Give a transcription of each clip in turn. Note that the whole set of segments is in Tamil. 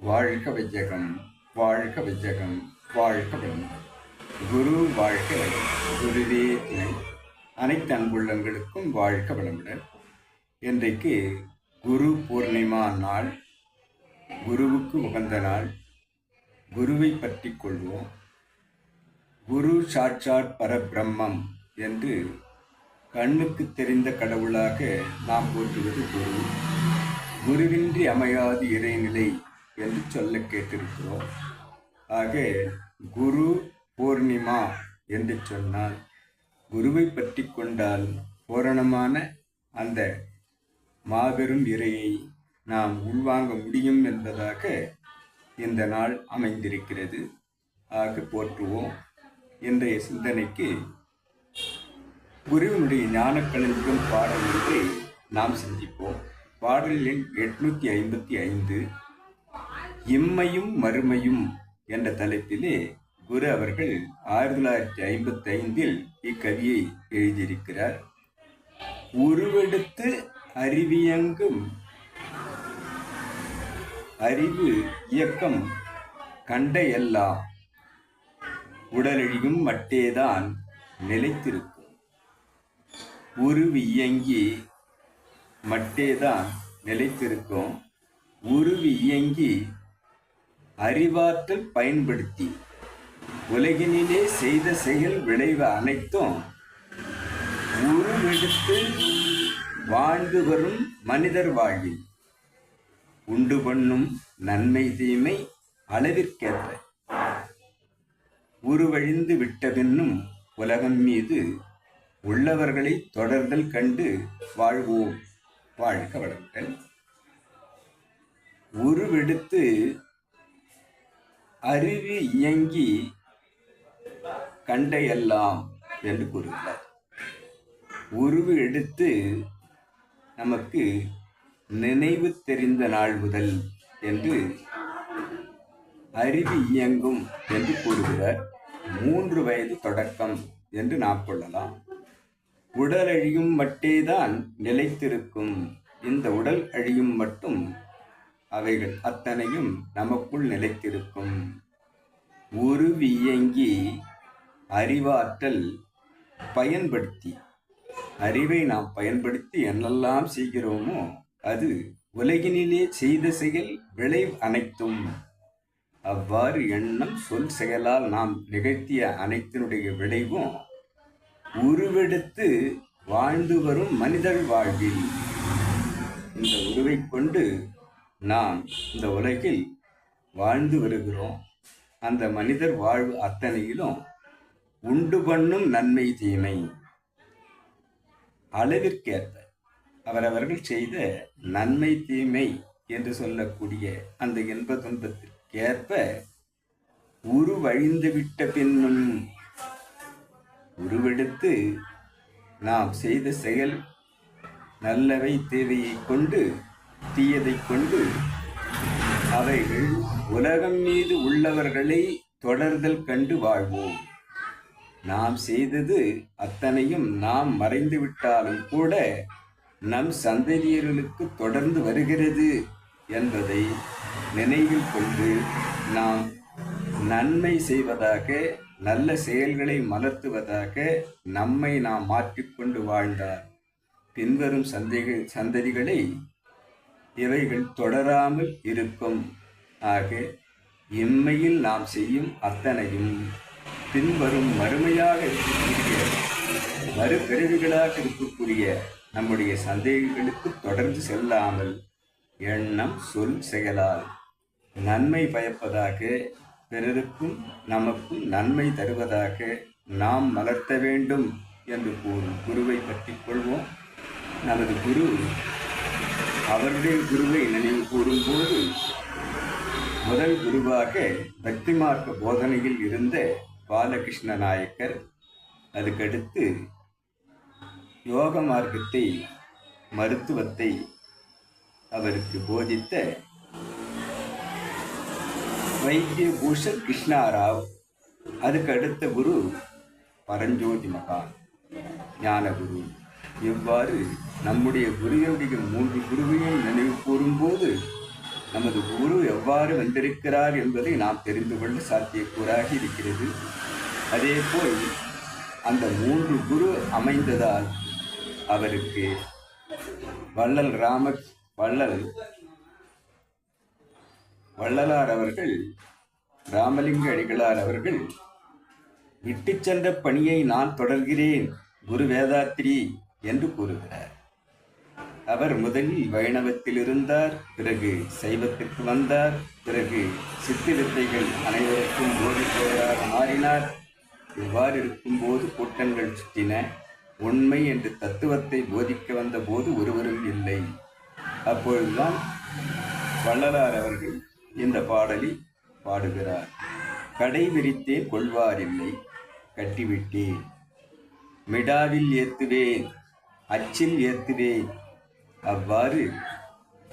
வாழ்க வையகம், வாழ்க வையகம், வாழ்க வளமுடன். குரு வாழ்க வளம், குருவே துணை. அனைத்து அன்புள்ளங்களுக்கும் வாழ்க வளமுடன். இன்றைக்கு குரு பூர்ணிமா நாள், குருவுக்கு உகந்த நாள். குருவை பற்றி கொள்வோம். குரு சாட்சாத் பரபிரம்மம் என்று கண்ணுக்கு தெரிந்த கடவுளாக நாம் போற்றுவது குரு. குருவின்றி அமையாது இறைநிலை என்று சொல்ல கேட்டிருக்கிறோம். ஆக குரு பூர்ணிமா என்று சொன்னால் குருவை பற்றி கொண்டால் பூரணமான அந்த மாபெரும் இறையை நாம் உள்வாங்க முடியும் என்பதாக இந்த நாள் அமைந்திருக்கிறது. ஆக போற்றுவோம். இன்றைய சிந்தனைக்கு குருவினுடைய ஞானக்களஞ்சியம் பாடல் ஒன்றை நாம் சிந்திப்போம். பாடல் எண் 855 இம்மையும் மறுமையும் என்ற தலைப்பிலே குரு அவர்கள் 1955 இக்கவியை எழுதியிருக்கிறார். உருவெடுத்து அறிவியங்கும் அறிவு இயக்கம் கண்ட எல்லாம் உடலழியும் மட்டேதான் நிலைத்திருக்கும். உருவி இயங்கி மட்டேதான் நிலைத்திருக்கும். உருவி இயங்கி அறிவாற்றல் பயன்படுத்தி உலகினிலே செய்த செயல் விளைவு அனைத்தும் உருவெடுத்து வாழ்ந்து வரும் மனிதர் வாழ்வில் உண்டு பண்ணும் நன்மை தீமை அளவிற்கேற்ப உருவழிந்து விட்டபின்னும் உலகம் மீது உள்ளவர்களை தொடர்தல் கண்டு வாழ்வோம். வாழ்க வளமுடன். உருவெடுத்து அறிவு இயங்கி கண்ட எல்லாம் என்று கூறுகிறார். உருவு எடுத்து நமக்கு நினைவு தெரிந்த நாள் முதல் என்று அறிவு இயங்கும் என்று கூறுகிறார். 3 வயது தொடக்கம் என்று நாம் கொள்ளலாம். உடல் அழியும் மட்டேதான் நிலைத்திருக்கும். இந்த உடல் அழியும் மட்டும் அவைகள் அத்தனையும் நமக்குள் நிலைத்திருக்கும். உருவி இயங்கி அறிவாற்றல் பயன்படுத்தி, அறிவை நாம் பயன்படுத்தி என்னெல்லாம் செய்கிறோமோ அது உலகினிலே செய்த செயல் விளைவு அனைத்தும். அவ்வாறு எண்ணம் சொல் செயலால் நாம் நிகழ்த்திய அனைத்தினுடைய விளைவும் உருவெடுத்து வாழ்ந்து வரும் மனிதர் வாழ்வில் இந்த உருவை கொண்டு நாம் இந்த உலகில் வாழ்ந்து வருகிறோம். அந்த மனிதர் வாழ்வு அத்தனையிலும் உண்டு பண்ணும் நன்மை தீமை அளவிற்கேற்ப அவரவர்கள் செய்த நன்மை தீமை என்று சொல்லக்கூடிய அந்த இன்ப துன்பத்திற்கேற்ப உருவழிந்து விட்ட பின்னும் உருவெடுத்து நாம் செய்த செயல் நல்லவை தேவையை கொண்டு தீயதை கொண்டு அவைகள் உலகம் மீது உள்ளவர்களை தொடர்தல் கண்டு வாழ்வோம். நாம் செய்தது அத்தனையும் நாம் மறைந்து விட்டாலும் கூட நம் சந்ததியர்களுக்கு தொடர்ந்து வருகிறது என்பதை நினைவில் கொண்டு நாம் நன்மை செய்வதாக, நல்ல செயல்களை மலர்த்துவதாக நம்மை நாம் மாற்றிக்கொண்டு வாழ்ந்தார் பின்வரும் சந்ததிகளை இவைகள் தொடராமல் இருக்கும். ஆக இம்மையில் நாம் செய்யும் அத்தனையும் பின்வரும் மறுமையாக இருக்கக்கூடிய மறுபிறவிகளாக இருக்கக்கூடிய நம்முடைய சந்தேகங்களுக்கு தொடர்ந்து செல்லாமல் எண்ணம் சொல் செயலால் நன்மை பயப்பதாக, பிறருக்கும் நமக்கும் நன்மை தருவதாக நாம் மலர்த்த வேண்டும் என்று கூறும் குருவை பற்றி கொள்வோம். நமது குரு அவருடைய குருவை நினைவு கூறும்போது முதல் குருவாக பக்தி மார்க்க போதனையில் இருந்த பாலகிருஷ்ண நாயக்கர், அதுக்கடுத்து யோக மார்க்கத்தை, மருத்துவத்தை அவருக்கு போதித்த வைத்திய பூஷன் கிருஷ்ணாராவ், அதுக்கு அடுத்த குரு பரஞ்சோதி மகான் ஞானகுரு. இவ்வாறு நம்முடைய குருவினுடைய 3 குருவையும் நினைவு கூறும்போது நமது குரு எவ்வாறு வந்திருக்கிறார் என்பதை நாம் தெரிந்து கொள்ள சாத்தியக்கூறாக இருக்கிறது. அதேபோல் அந்த 3 குரு அமைந்ததால் அவருக்கு வள்ளலார் அவர்கள், ராமலிங்க அடிகளார் அவர்கள் விட்டுச் சென்ற பணியை நான் தொடர்கிறேன் குரு வேதாத்திரி என்று கூறுகிறார். அவர் முதலில் வைணவத்தில் இருந்தார், பிறகு சைவத்திற்கு வந்தார், பிறகு சித்து வித்தைகள் அனைவருக்கும் போதிப்பவராக மாறினார். இவ்வாறு இருக்கும்போது கூட்டங்கள் சுற்றின. உண்மை என்று தத்துவத்தை போதிக்க வந்த போது ஒருவரும் இல்லை. அப்பொழுதுதான் வள்ளலார் அவர்கள் இந்த பாடலை பாடுகிறார். கடை விரித்தேன் கொள்வாரில்லை, கட்டிவிட்டேன், மிடாவில் ஏத்துவேன், அச்சில் ஏத்துவேன். அவ்வாறு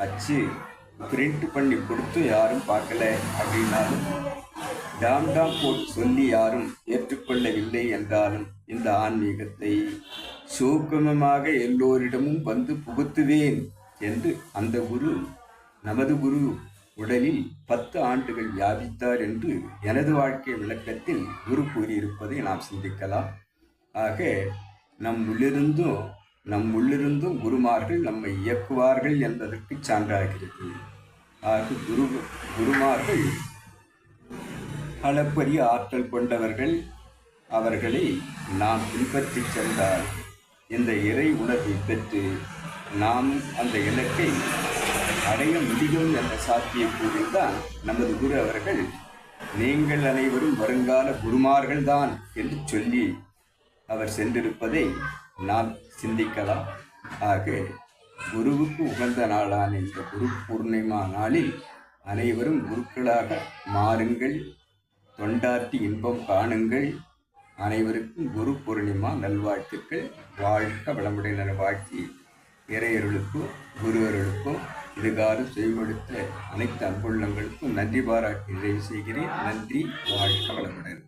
அச்சு பிரிண்ட் பண்ணி கொடுத்து யாரும் பார்க்கல அப்படின்னாலும், டாம் போட்டு சொல்லி யாரும் ஏற்றுக்கொள்ளவில்லை என்றாலும், இந்த ஆன்மீகத்தை சூக்குமமாக எல்லோரிடமும் வந்து புகுத்துவேன் என்று அந்த குரு, நமது குரு உடலில் 10 ஆண்டுகள் வியாபித்தார் என்று எனது வாழ்க்கை விளக்கத்தில் குரு கூறியிருப்பதை நாம் சிந்திக்கலாம். ஆக நம் உள்ளிருந்தும் குருமார்கள் நம்மை இயக்குவார்கள் என்பதற்கு சான்றாகிறது. ஆக குருமார்கள் அளப்பரிய ஆற்றல் கொண்டவர்கள். அவர்களை நாம் பின்பற்றி சென்றால் இந்த இறை உணர்வை பெற்று நாம் அந்த இலக்கை அடைய முடியும் என்ற சாத்தியக்கூறில் தான் நமது குரு அவர்கள் நீங்கள் அனைவரும் வருங்கால குருமார்கள்தான் என்று சொல்லி அவர் சென்றிருப்பதை நாம் சிந்திக்கலாம். ஆக குருவுக்கு உகந்த நாளான இந்த குரு பூர்ணிமா நாளில் அனைவரும் குருக்களாக மாறுங்கள், தொண்டாற்றி இன்பம் காணுங்கள். அனைவருக்கும் குரு பூர்ணிமா நல்வாழ்த்துக்கள். வாழ்க வளமுடன் வாழ்த்தி இறையர்களுக்கும் குருவர்களுக்கும் இதுகாலம் செய்வெடுத்த அனைத்து அன்புள்ளங்களுக்கும் நன்றி பாராட்டி நிறைவு செய்கிறேன். நன்றி. வாழ்க வளமுடன்.